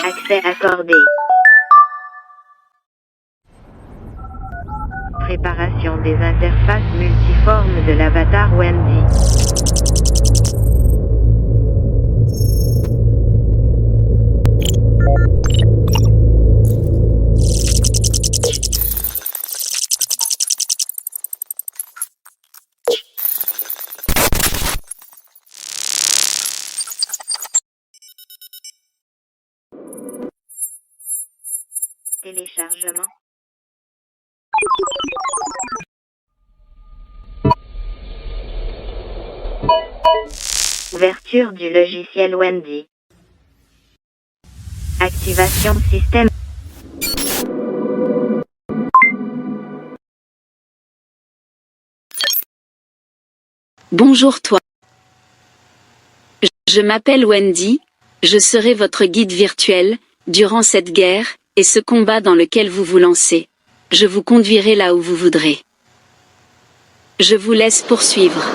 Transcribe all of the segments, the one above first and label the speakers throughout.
Speaker 1: Accès accordé. Préparation des interfaces multiformes de l'avatar Wendy. Téléchargement. Ouverture du logiciel Wendy. Activation système.
Speaker 2: Bonjour toi. Je m'appelle Wendy, je serai votre guide virtuel, durant cette guerre, et ce combat dans lequel vous vous lancez. Je vous conduirai là où vous voudrez. Je vous laisse poursuivre.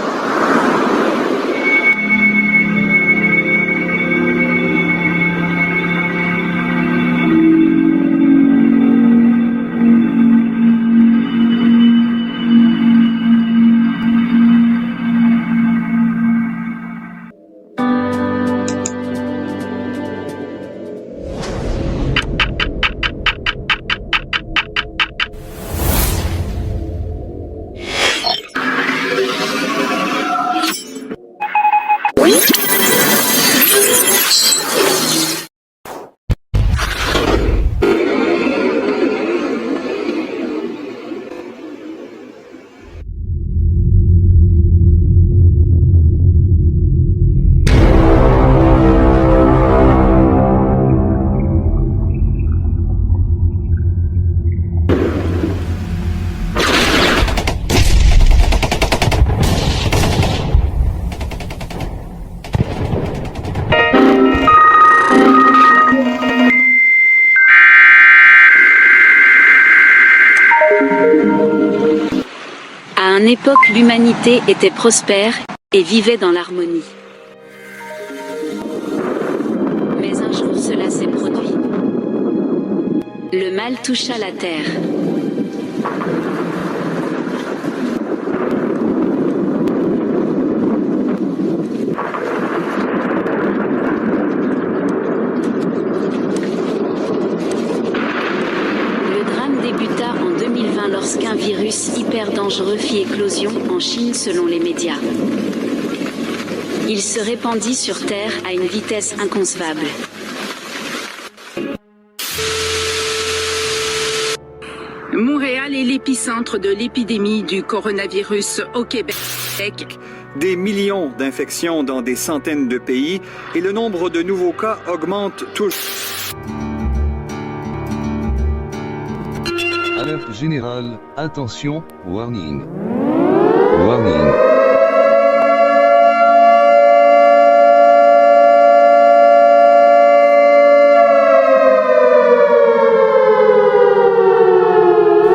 Speaker 2: À une époque, l'humanité était prospère et vivait dans l'harmonie. Mais un jour, cela s'est produit. Le mal toucha la terre. Lorsqu'un virus hyper dangereux fit éclosion en Chine selon les médias. Il se répandit sur Terre à une vitesse inconcevable.
Speaker 3: Montréal est l'épicentre de l'épidémie du coronavirus au Québec.
Speaker 4: Des millions d'infections dans des centaines de pays et le nombre de nouveaux cas augmente toujours.
Speaker 5: Alerte générale, attention, warning. Warning.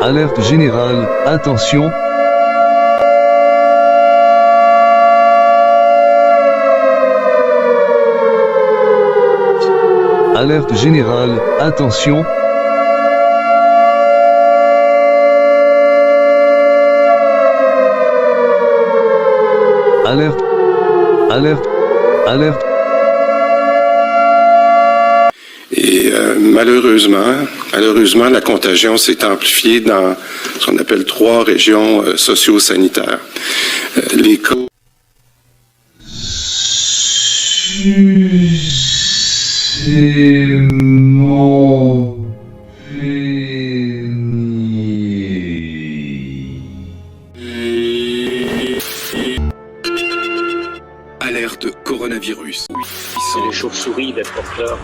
Speaker 5: Alerte générale, attention. Alerte générale, attention. Alerte. Alerte. Alerte.
Speaker 6: Et Malheureusement, la contagion s'est amplifiée dans ce qu'on appelle 3 régions socio-sanitaires. Les cas...
Speaker 5: C'est mon
Speaker 6: Alerte coronavirus.
Speaker 7: C'est les chauves-souris d'être porteurs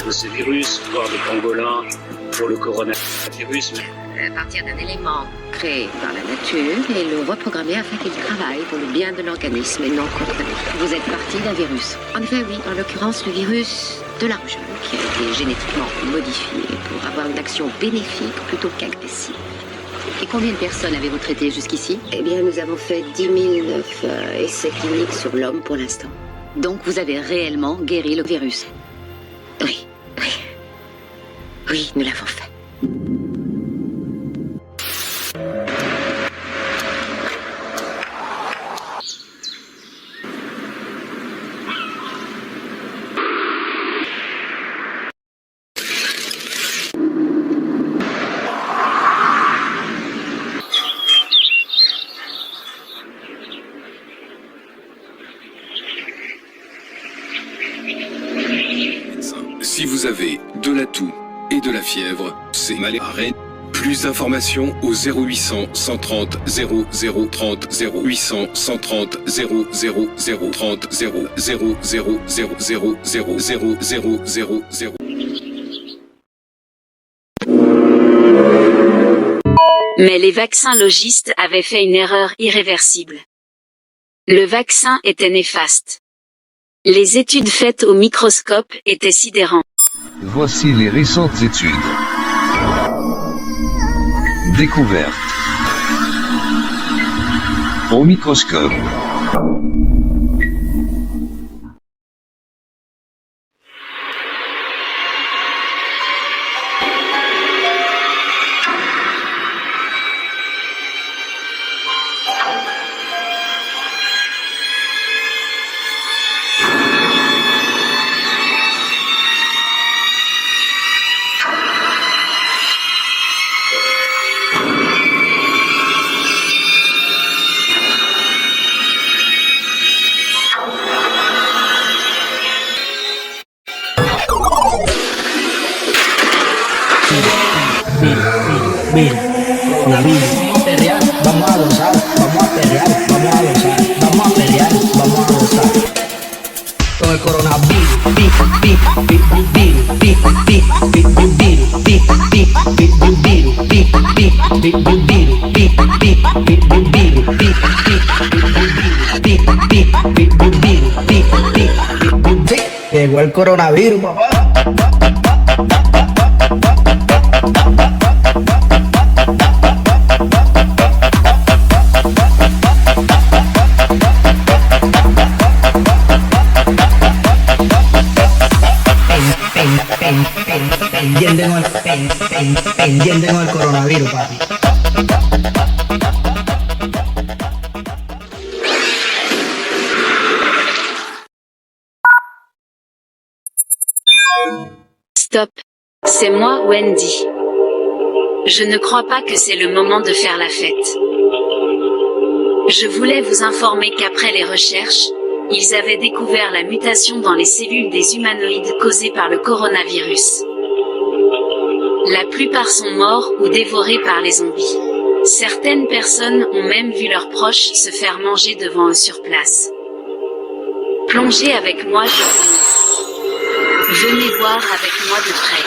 Speaker 7: de ce virus, voire des pangolins pour le coronavirus.
Speaker 8: À partir d'un élément créé par la nature et le reprogrammer afin qu'il travaille pour le bien de l'organisme et non contre lui. Vous êtes parti d'un virus. En effet, oui. En l'occurrence, le virus de la rougeole, qui a été génétiquement modifié pour avoir une action bénéfique plutôt qu'agressive. Et combien de personnes avez-vous traité jusqu'ici? Eh bien, nous avons fait 10 009 essais cliniques sur l'homme pour l'instant. Donc, vous avez réellement guéri le virus? Oui, oui. Oui, nous l'avons fait.
Speaker 6: Si vous avez de la toux et de la fièvre, c'est malaria. Plus d'informations au 0800 130 0030 0800 130 00030 000000000.
Speaker 2: Mais les vaccinologistes avaient fait une erreur irréversible. Le vaccin était néfaste. Les études faites au microscope étaient sidérantes.
Speaker 5: Voici les récentes études. Découverte. Au microscope.
Speaker 9: Coronavirus, perrear, vamos a gozar, vamos a perrear, vamos a gozar, vamos a perrear, vamos a gozar. Con el coronavirus, llegó el coronavirus, papá. Pendiente con el coronavirus, papi.
Speaker 2: Stop. C'est moi, Wendy. Je ne crois pas que c'est le moment de faire la fête. Je voulais vous informer qu'après les recherches, ils avaient découvert la mutation dans les cellules des humanoïdes causée par le coronavirus. La plupart sont morts ou dévorés par les zombies. Certaines personnes ont même vu leurs proches se faire manger devant eux sur place. Plongez avec moi, je vous montre. Venez voir avec moi de près.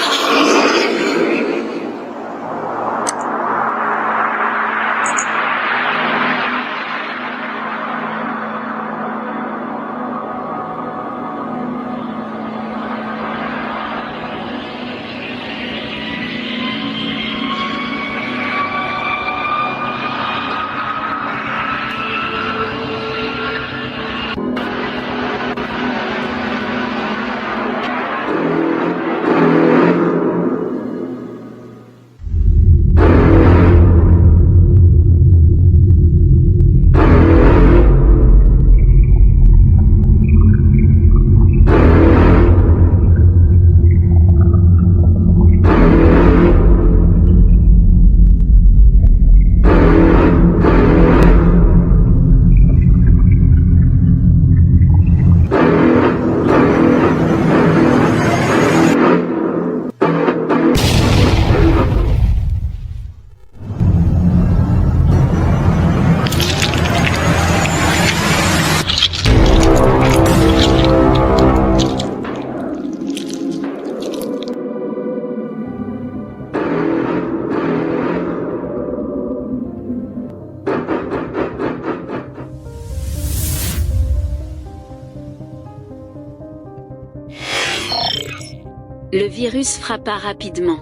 Speaker 2: Le virus frappa rapidement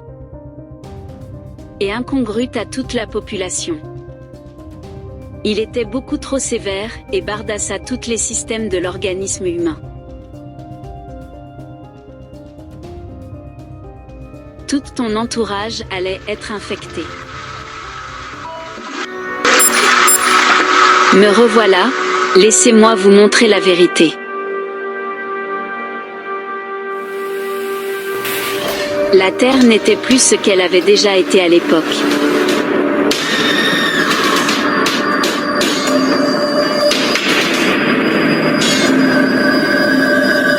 Speaker 2: et incongru à toute la population. Il était beaucoup trop sévère et bardassa tous les systèmes de l'organisme humain. Tout ton entourage allait être infecté. Me revoilà, laissez-moi vous montrer la vérité. La Terre n'était plus ce qu'elle avait déjà été à l'époque.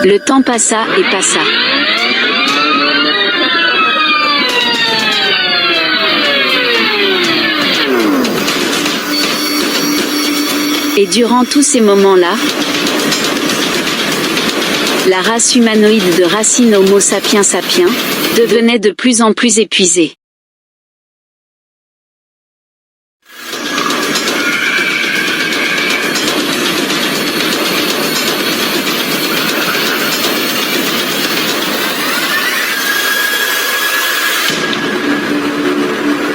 Speaker 2: Le temps passa et passa. Et durant tous ces moments-là, la race humanoïde de racine Homo sapiens sapiens devenait de plus en plus épuisée.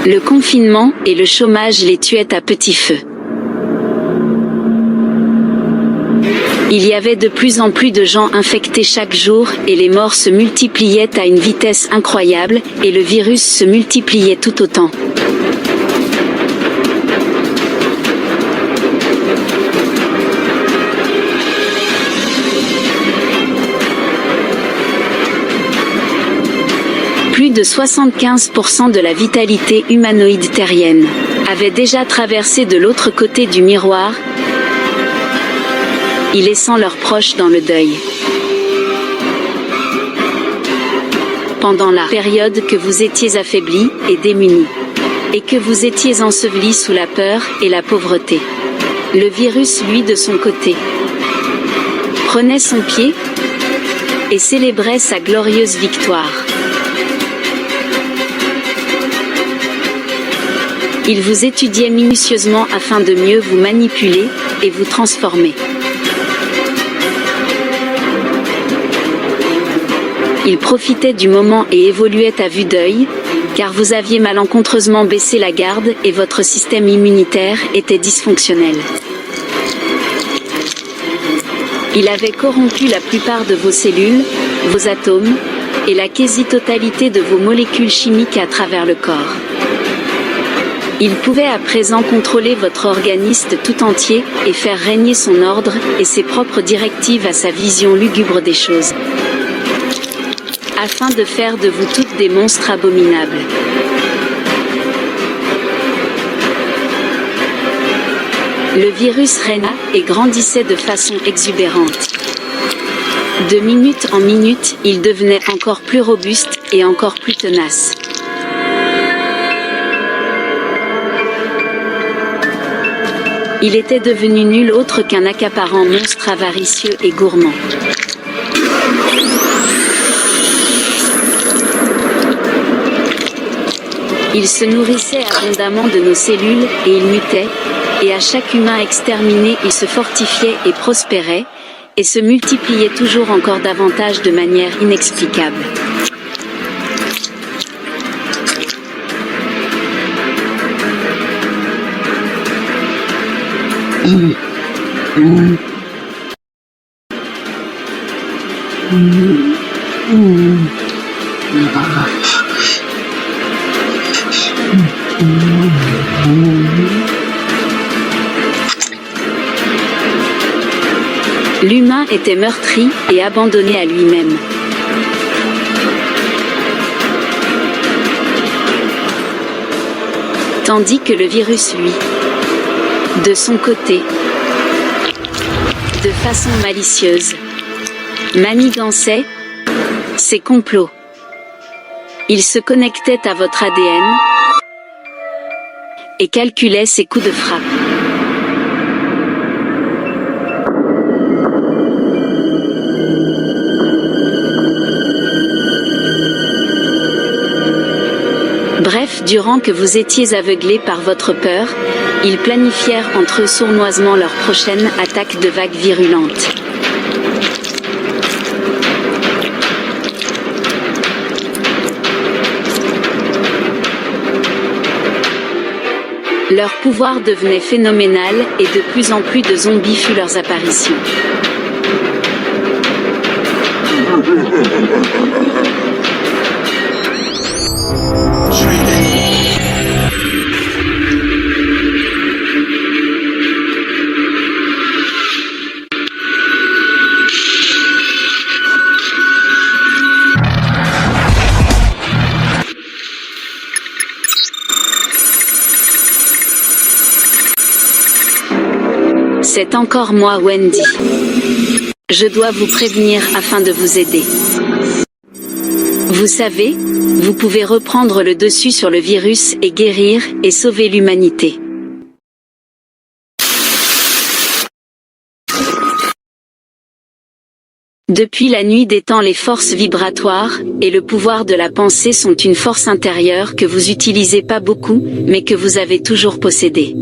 Speaker 2: Le confinement et le chômage les tuaient à petit feu. Il y avait de plus en plus de gens infectés chaque jour et les morts se multipliaient à une vitesse incroyable et le virus se multipliait tout autant. Plus de 75% de la vitalité humanoïde terrienne avait déjà traversé de l'autre côté du miroir, y laissant leurs proches dans le deuil. Pendant la période que vous étiez affaiblis et démunis, et que vous étiez ensevelis sous la peur et la pauvreté, le virus, lui, de son côté, prenait son pied et célébrait sa glorieuse victoire. Il vous étudiait minutieusement afin de mieux vous manipuler et vous transformer. Il profitait du moment et évoluait à vue d'œil, car vous aviez malencontreusement baissé la garde et votre système immunitaire était dysfonctionnel. Il avait corrompu la plupart de vos cellules, vos atomes, et la quasi-totalité de vos molécules chimiques à travers le corps. Il pouvait à présent contrôler votre organisme tout entier et faire régner son ordre et ses propres directives à sa vision lugubre des choses, afin de faire de vous toutes des monstres abominables. Le virus régna et grandissait de façon exubérante. De minute en minute, il devenait encore plus robuste et encore plus tenace. Il était devenu nul autre qu'un accaparant monstre avaricieux et gourmand. Il se nourrissait abondamment de nos cellules et il mutait, et à chaque humain exterminé il se fortifiait et prospérait, et se multipliait toujours encore davantage de manière inexplicable. L'humain était meurtri et abandonné à lui-même. Tandis que le virus, lui, de son côté, de façon malicieuse, manigançait ses complots. Il se connectait à votre ADN et calculait ses coups de frappe. Bref, durant que vous étiez aveuglés par votre peur, ils planifièrent entre eux sournoisement leur prochaine attaque de vagues virulentes. Leur pouvoir devenait phénoménal et de plus en plus de zombies fut leurs apparitions. C'est encore moi, Wendy. Je dois vous prévenir afin de vous aider. Vous savez, vous pouvez reprendre le dessus sur le virus et guérir et sauver l'humanité. Depuis la nuit des temps, les forces vibratoires et le pouvoir de la pensée sont une force intérieure que vous utilisez pas beaucoup, mais que vous avez toujours possédée.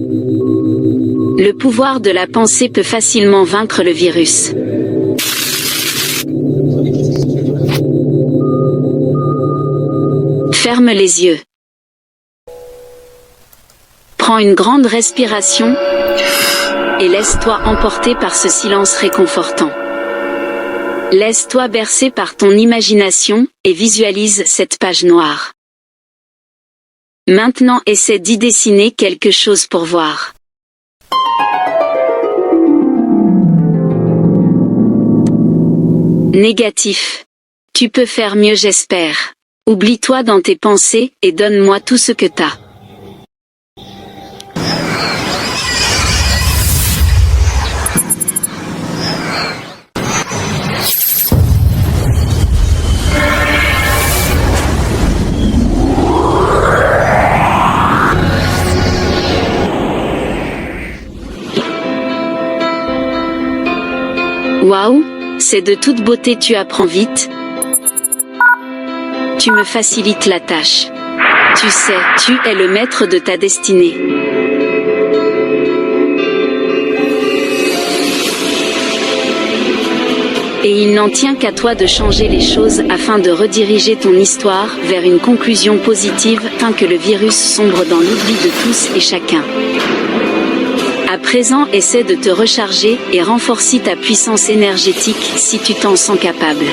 Speaker 2: Le pouvoir de la pensée peut facilement vaincre le virus. Ferme les yeux. Prends une grande respiration et laisse-toi emporter par ce silence réconfortant. Laisse-toi bercer par ton imagination et visualise cette page noire. Maintenant essaie d'y dessiner quelque chose pour voir. Négatif. Tu peux faire mieux, j'espère. Oublie-toi dans tes pensées et donne-moi tout ce que t'as. Waouh, c'est de toute beauté, tu apprends vite. Tu me facilites la tâche. Tu sais, tu es le maître de ta destinée. Et il n'en tient qu'à toi de changer les choses afin de rediriger ton histoire vers une conclusion positive afin que le virus sombre dans l'oubli de tous et chacun. À présent, essaie de te recharger et renforcer ta puissance énergétique si tu t'en sens capable.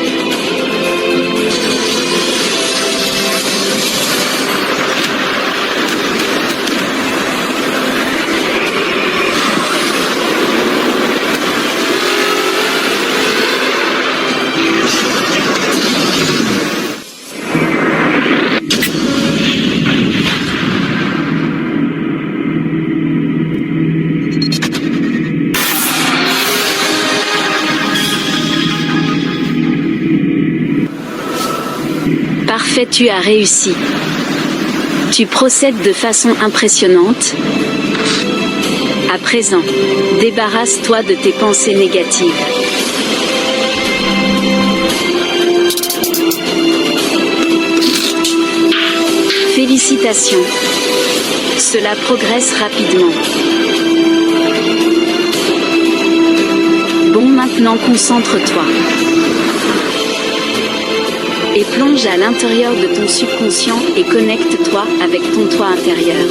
Speaker 2: Parfait, tu as réussi. Tu procèdes de façon impressionnante. À présent, débarrasse-toi de tes pensées négatives. Félicitations. Cela progresse rapidement. Bon, maintenant concentre-toi. Et plonge à l'intérieur de ton subconscient et connecte-toi avec ton toi intérieur.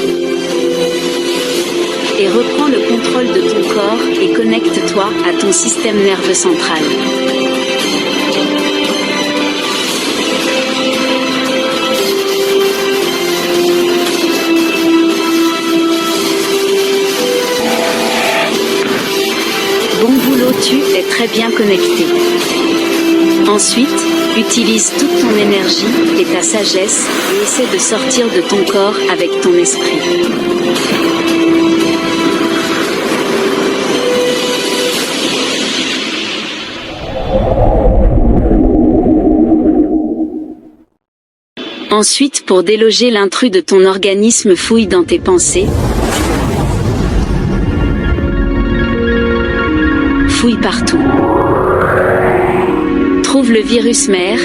Speaker 2: Et reprends le contrôle de ton corps et connecte-toi à ton système nerveux central. Bon boulot, tu es très bien connecté. Ensuite, utilise toute ton énergie et ta sagesse et essaie de sortir de ton corps avec ton esprit. Ensuite, pour déloger l'intrus de ton organisme, fouille dans tes pensées. Fouille partout. Trouve le virus mère,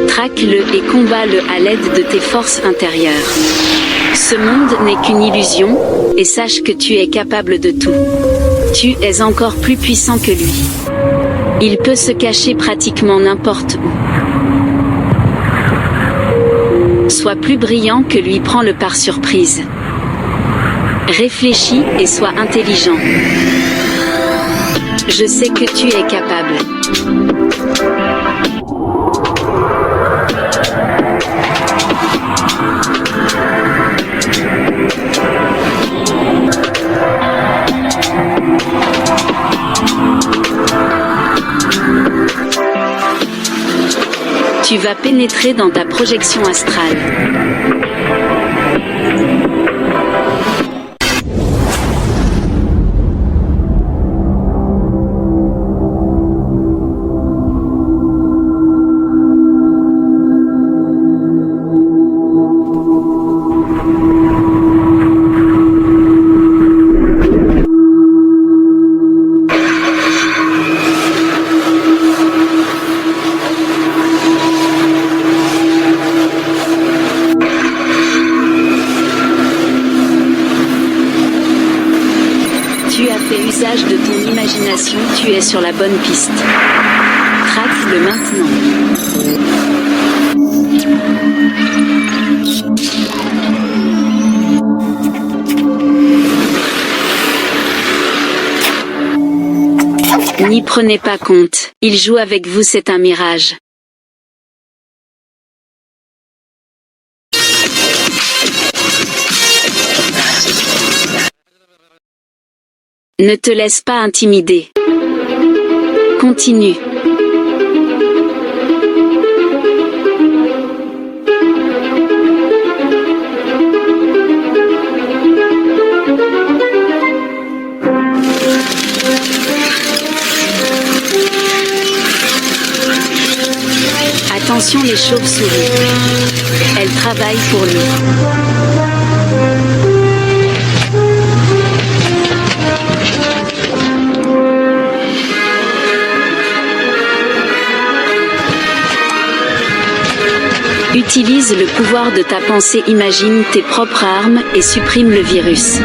Speaker 2: traque-le et combat-le à l'aide de tes forces intérieures. Ce monde n'est qu'une illusion, et sache que tu es capable de tout. Tu es encore plus puissant que lui. Il peut se cacher pratiquement n'importe où. Sois plus brillant que lui, prends-le par surprise. Réfléchis et sois intelligent. Je sais que tu es capable. Tu vas pénétrer dans ta projection astrale. Tu as fait usage de ton imagination, tu es sur la bonne piste. Traque-le maintenant. N'y prenez pas compte, il joue avec vous, c'est un mirage. Ne te laisse pas intimider. Continue. Attention les chauves-souris. Elles travaillent pour nous. Utilise le pouvoir de ta pensée, imagine tes propres armes et supprime le virus.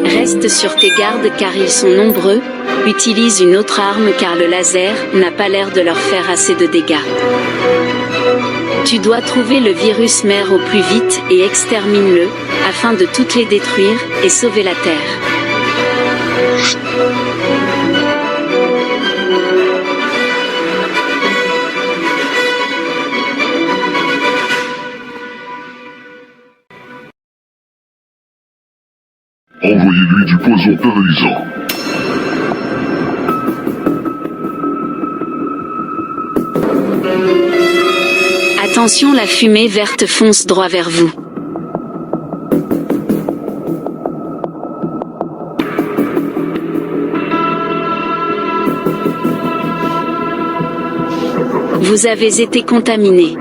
Speaker 2: Reste sur tes gardes car ils sont nombreux, utilise une autre arme car le laser n'a pas l'air de leur faire assez de dégâts. Tu dois trouver le virus mère au plus vite et extermine-le, afin de toutes les détruire et sauver la Terre.
Speaker 10: Envoyez-lui du poison paralysant.
Speaker 2: Attention, la fumée verte fonce droit vers vous. Vous avez été contaminé.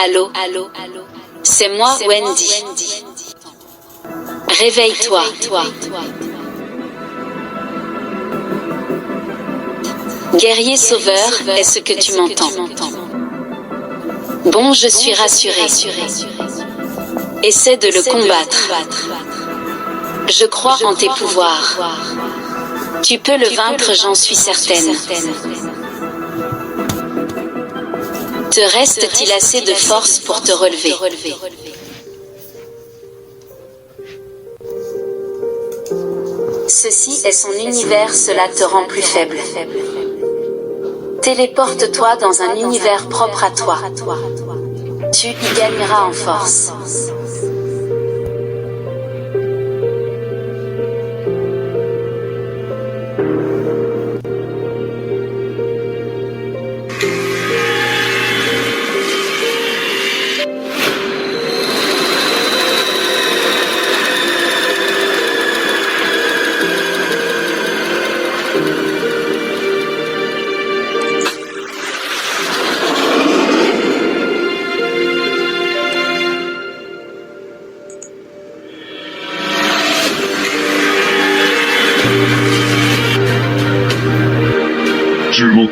Speaker 2: Allô, allô, allô. C'est moi, Wendy. Réveille-toi. Guerrier sauveur, est-ce que tu m'entends? Bon, je suis rassurée. Essaie de le combattre. Je crois en tes pouvoirs. Tu peux le vaincre, j'en suis certaine. Te reste-t-il assez de force pour te relever? Ceci est son univers, cela te rend plus faible. Téléporte-toi dans un univers propre à toi. Tu y gagneras en force.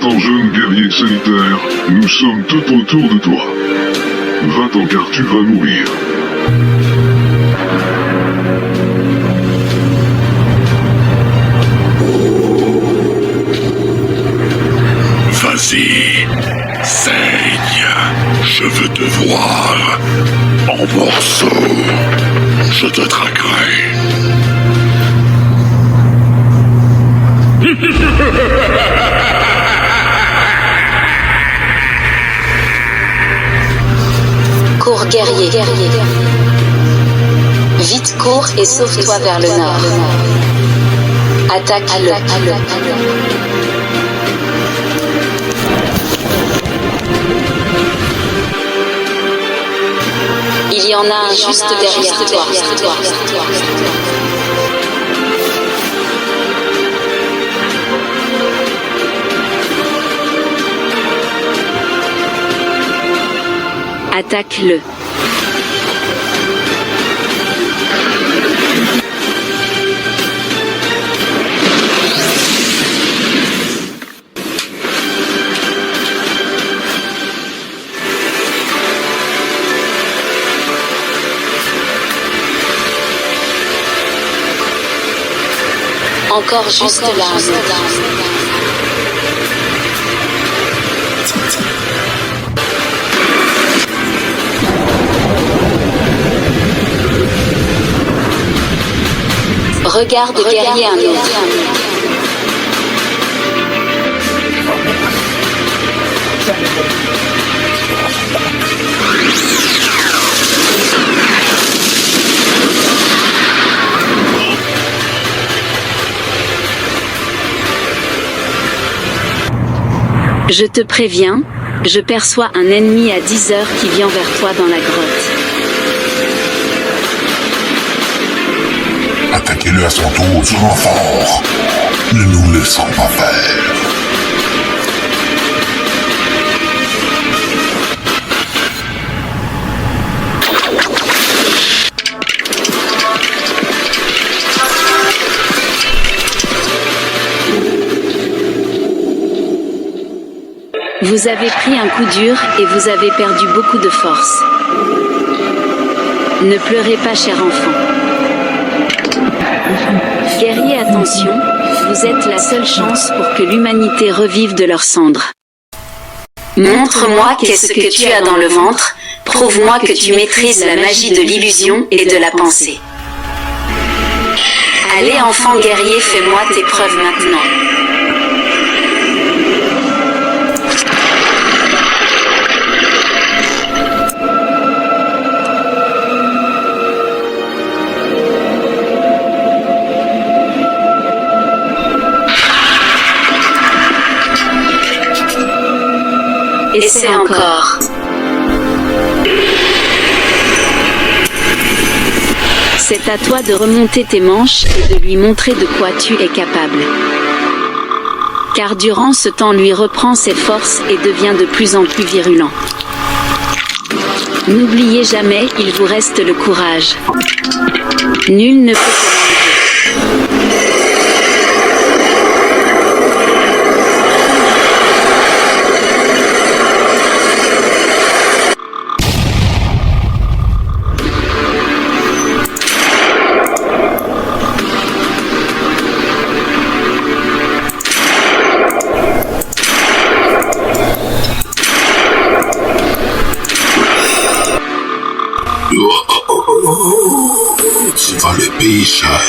Speaker 10: Va-t'en, jeune guerrier solitaire, nous sommes tout autour de toi. Va-t'en car tu vas mourir.
Speaker 11: Vas-y, saigne, je veux te voir en morceaux, je te traquerai.
Speaker 2: Cours guerrier. Vite cours et sauve-toi vers le nord. Attaque-le. Il y en a un juste derrière toi. Attaque-le. Encore juste là. Regarde guerrier un autre. Je te préviens, je perçois un ennemi à 10 heures qui vient vers toi dans la grotte.
Speaker 11: Attaquez-le à son tour du renfort. Ne nous laissons pas faire.
Speaker 2: Vous avez pris un coup dur et vous avez perdu beaucoup de force. Ne pleurez pas, cher enfant. Guerrier, attention, vous êtes la seule chance pour que l'humanité revive de leurs cendres. Montre-moi qu'est-ce que tu as dans le ventre, prouve-moi que tu maîtrises la magie de l'illusion et de la pensée. Allez, enfant guerrier, fais-moi tes preuves maintenant. Essaie encore. C'est à toi de remonter tes manches et de lui montrer de quoi tu es capable. Car durant ce temps, lui reprend ses forces et devient de plus en plus virulent. N'oubliez jamais, il vous reste le courage. Nul ne peut te l'enlever.
Speaker 11: Tu vas le payer cher.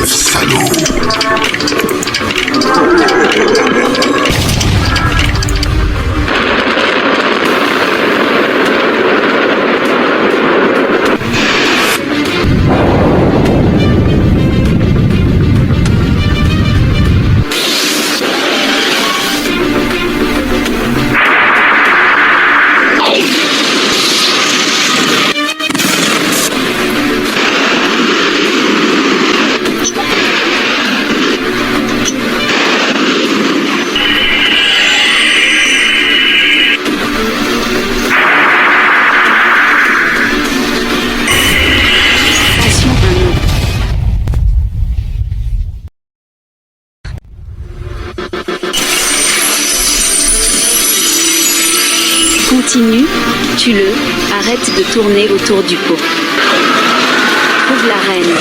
Speaker 11: Salaud.
Speaker 2: Continue, tue-le, arrête de tourner autour du pot. Trouve la reine.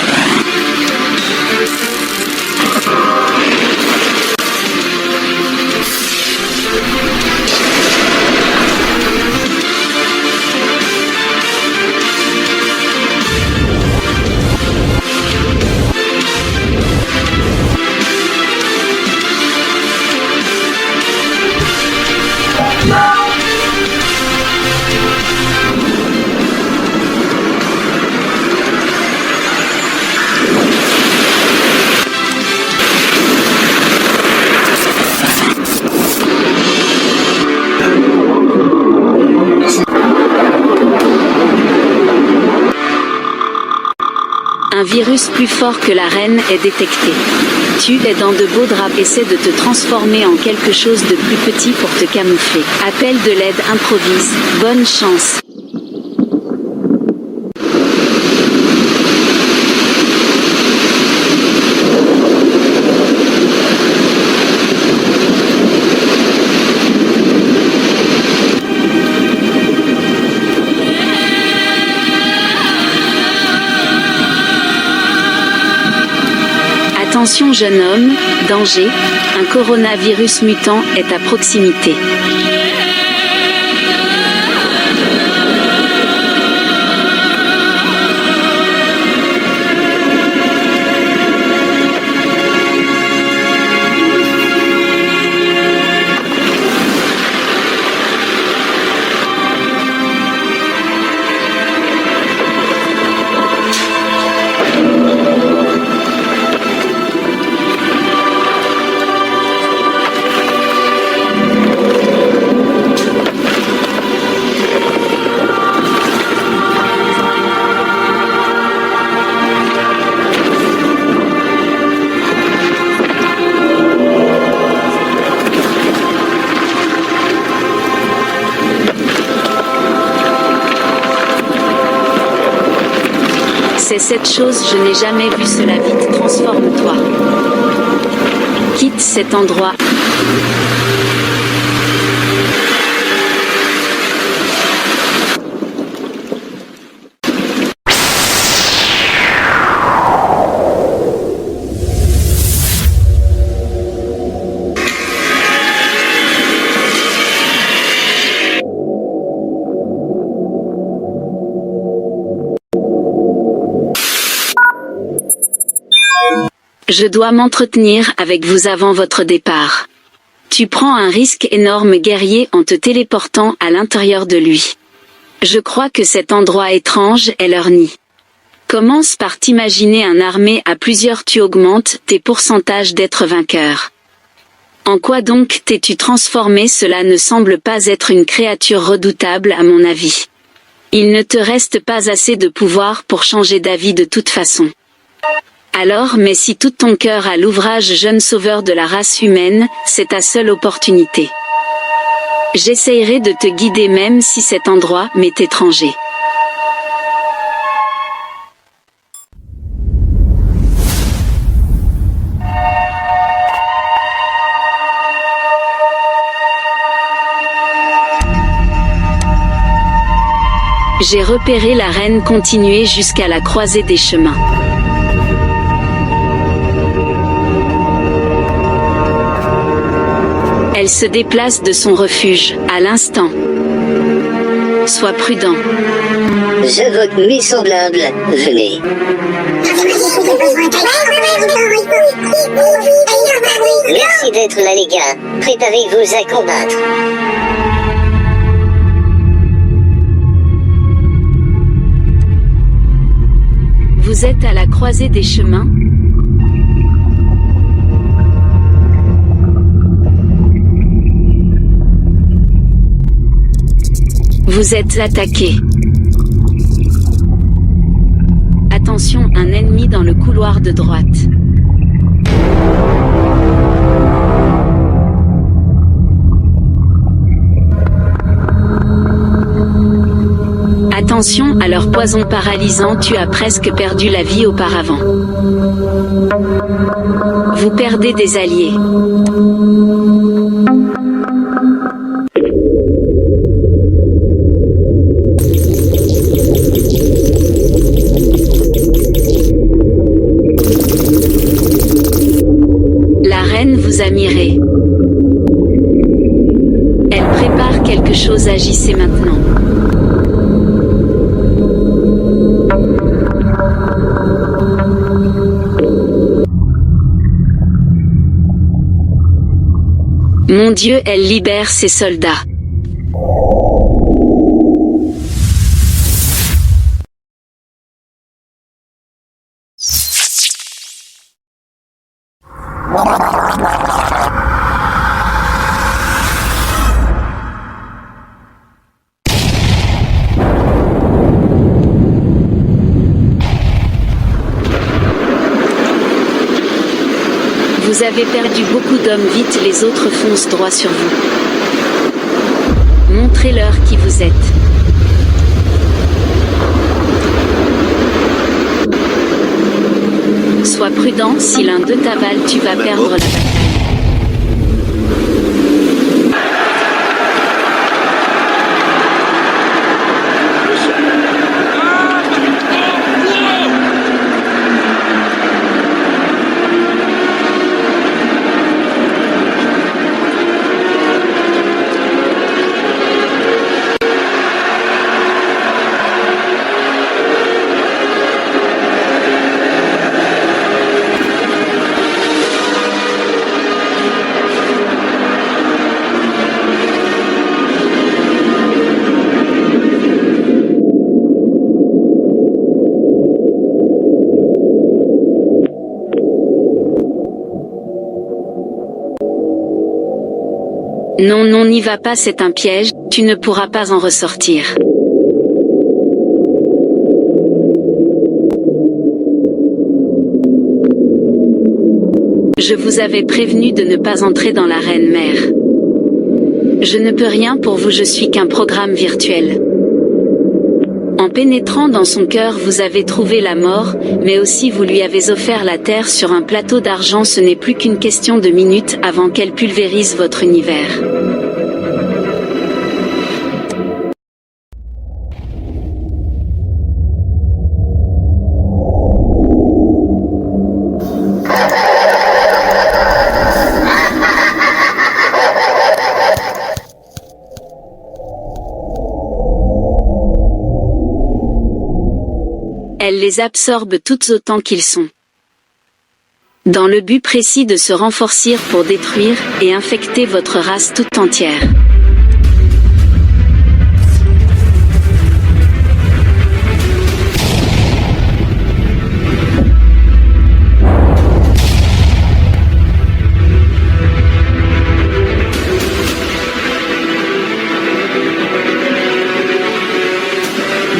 Speaker 2: Un virus plus fort que la reine est détecté. Tu es dans de beaux draps, essaie de te transformer en quelque chose de plus petit pour te camoufler. Appel de l'aide, improvise. Bonne chance. Attention jeune homme, danger, un coronavirus mutant est à proximité. C'est cette chose, je n'ai jamais vu cela, vite, transforme-toi. Quitte cet endroit. Je dois m'entretenir avec vous avant votre départ. Tu prends un risque énorme, guerrier, en te téléportant à l'intérieur de lui. Je crois que cet endroit étrange est leur nid. Commence par t'imaginer un armée à plusieurs, tu augmentes tes pourcentages d'être vainqueur. En quoi donc t'es-tu transformé? Cela ne semble pas être une créature redoutable à mon avis. Il ne te reste pas assez de pouvoir pour changer d'avis de toute façon. Alors mets si tout ton cœur à l'ouvrage, jeune sauveur de la race humaine, c'est ta seule opportunité. J'essayerai de te guider même si cet endroit m'est étranger. J'ai repéré la reine, continuer jusqu'à la croisée des chemins. Elle se déplace de son refuge, à l'instant. Sois prudent.
Speaker 12: J'invoque mes semblables, venez. Merci d'être là les gars, préparez-vous à combattre.
Speaker 2: Vous êtes à la croisée des chemins? Vous êtes attaqué. Attention, un ennemi dans le couloir de droite. Attention à leur poison paralysant, tu as presque perdu la vie auparavant. Vous perdez des alliés. chose, agissez maintenant. Mon Dieu, elle libère ses soldats. Vous avez perdu beaucoup d'hommes, vite, les autres foncent droit sur vous. Montrez-leur qui vous êtes. Sois prudent, si l'un d'eux t'avale, tu vas perdre la bataille. Non, non, n'y va pas, c'est un piège, tu ne pourras pas en ressortir. Je vous avais prévenu de ne pas entrer dans l'arène mère. Je ne peux rien pour vous, je suis qu'un programme virtuel. En pénétrant dans son cœur, vous avez trouvé la mort, mais aussi vous lui avez offert la terre sur un plateau d'argent. Ce n'est plus qu'une question de minutes avant qu'elle pulvérise votre univers. Elle les absorbe toutes autant qu'ils sont. Dans le but précis de se renforcer pour détruire et infecter votre race toute entière.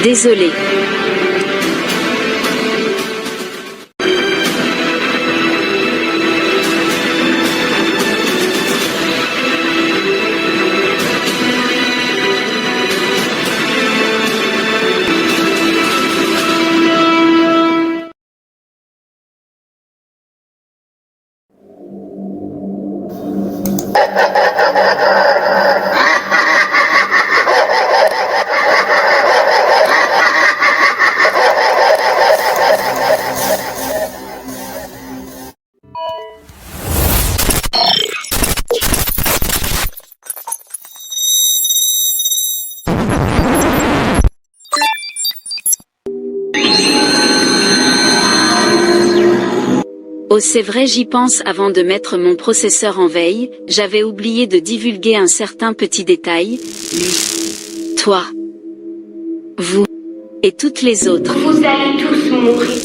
Speaker 2: Désolé. Oh, c'est vrai, j'y pense avant de mettre mon processeur en veille, j'avais oublié de divulguer un certain petit détail. Lui, toi, vous, et toutes les autres.
Speaker 13: Vous allez tous mourir.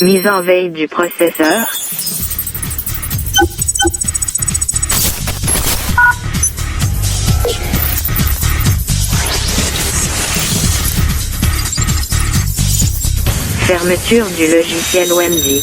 Speaker 1: Mise en veille du processeur. Fermeture du logiciel Wendy.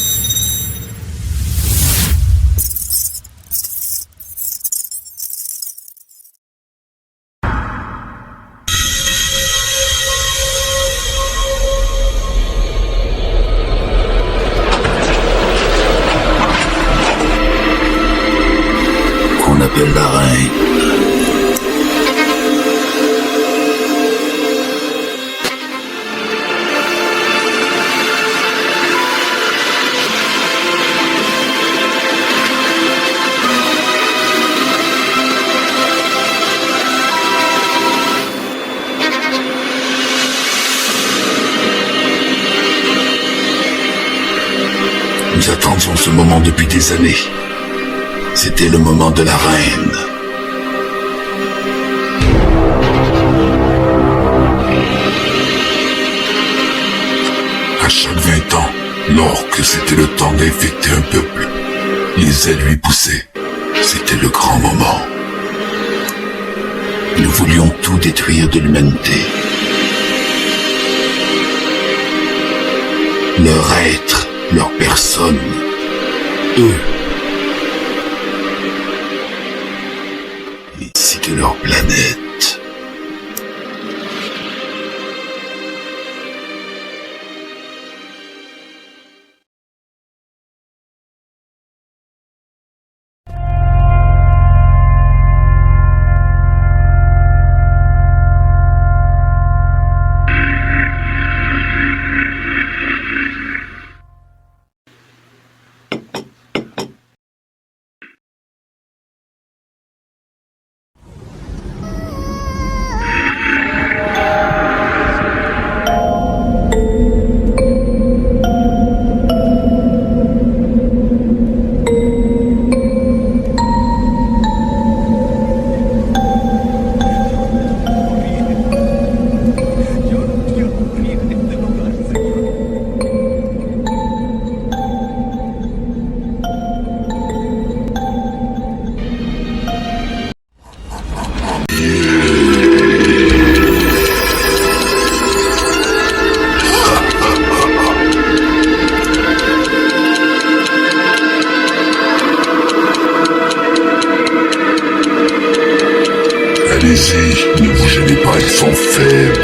Speaker 11: On appelle la reine. Nous attendions ce moment depuis des années. C'était le moment de la reine. À chaque 20 ans, lorsque c'était le temps d'infecter un peuple, les ailes lui poussaient. C'était le grand moment. Nous voulions tout détruire de l'humanité. Leur être, leur personne, eux. Ainsi que leur planète. Allez-y, ne vous gênez pas, ils sont faibles.